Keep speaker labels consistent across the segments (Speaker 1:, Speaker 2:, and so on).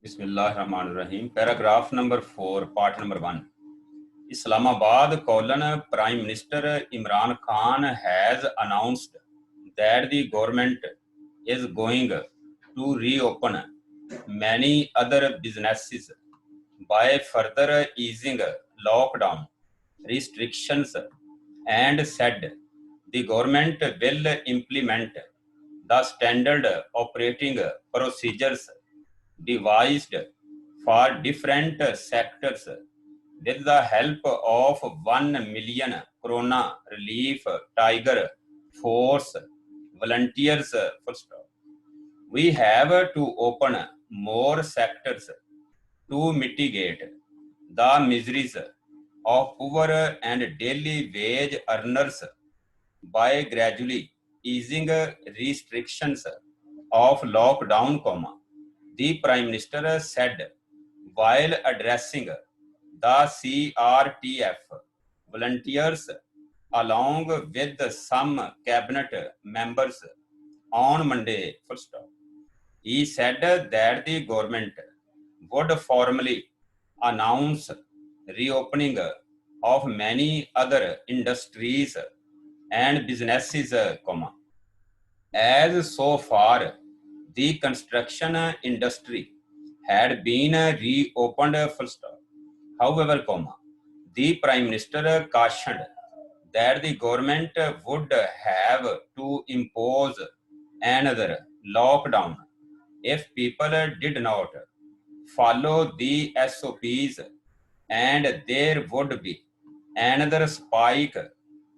Speaker 1: Bismillahirrahmanirrahim. Paragraph number 4, part number 1. Islamabad, Prime Minister Imran Khan has announced that the government is going to reopen many other businesses by further easing lockdown restrictions and said the government will implement the standard operating procedures devised for different sectors with the help of 1 million Corona Relief Tiger Force volunteers. We have to open more sectors to mitigate the miseries of poor and daily wage earners by gradually easing restrictions of lockdown, the Prime Minister said while addressing the CRTF volunteers along with some cabinet members on Monday. He said that the government would formally announce reopening of many other industries and businesses, as so far the construction industry had been reopened. However, the Prime Minister cautioned that the government would have to impose another lockdown if people did not follow the SOPs, and there would be another spike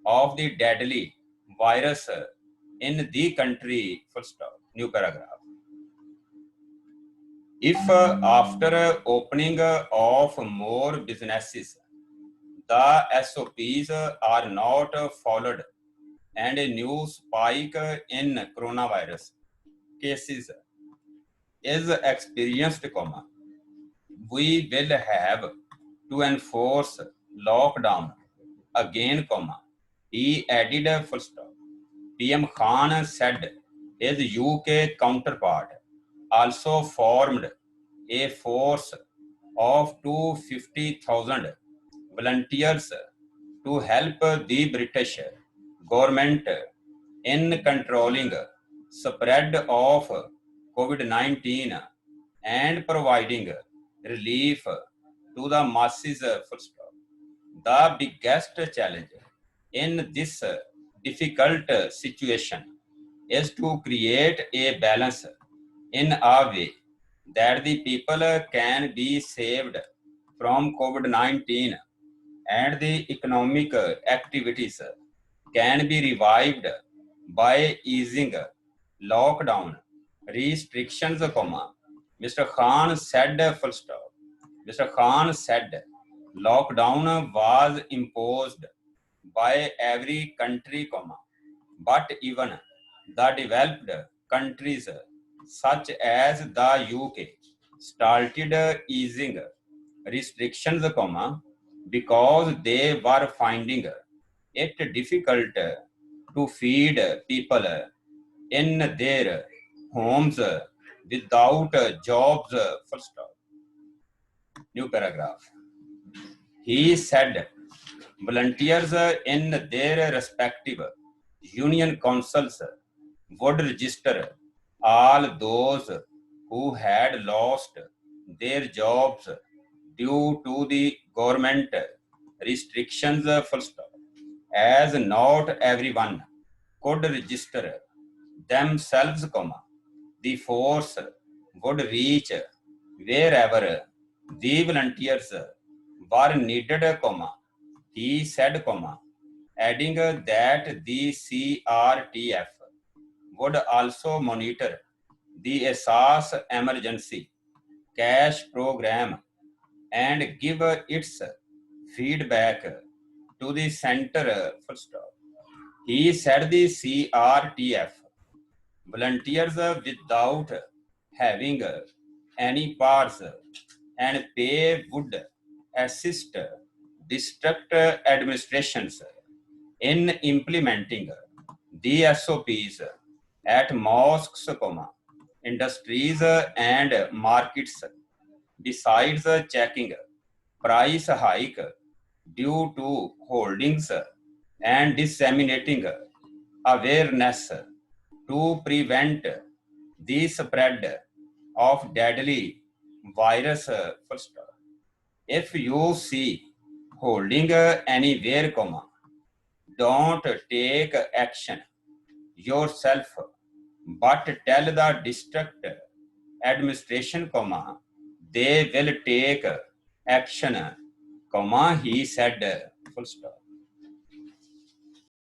Speaker 1: of the deadly virus in the country. New paragraph. If after opening of more businesses, the SOPs are not followed and a new spike in coronavirus cases is experienced, we will have to enforce lockdown again, he added. PM Khan said his UK counterpart also formed a force of 250,000 volunteers to help the British government in controlling spread of COVID-19 and providing relief to the masses. The biggest challenge in this difficult situation is to create a balance in a way that the people can be saved from COVID-19 and the economic activities can be revived by easing lockdown restrictions, Mr. Khan said. Mr. Khan said lockdown was imposed by every country, but even the developed countries such as the UK started easing restrictions, because they were finding it difficult to feed people in their homes without jobs. New paragraph. He said volunteers in their respective union councils would register all those who had lost their jobs due to the government restrictions, as not everyone could register themselves, the force would reach wherever the volunteers were needed, he said, adding that the CRTF would also monitor the Assas Emergency Cash Program and give its feedback to the center. He said the CRTF volunteers without having any powers and pay would assist district administrations in implementing the SOPs at mosques, industries and markets besides checking price hike due to holdings and disseminating awareness to prevent the spread of deadly virus. Full stop. If you see holding anywhere, comma, don't take action yourself, but tell the district administration, comma, they will take action, comma, he said, full stop.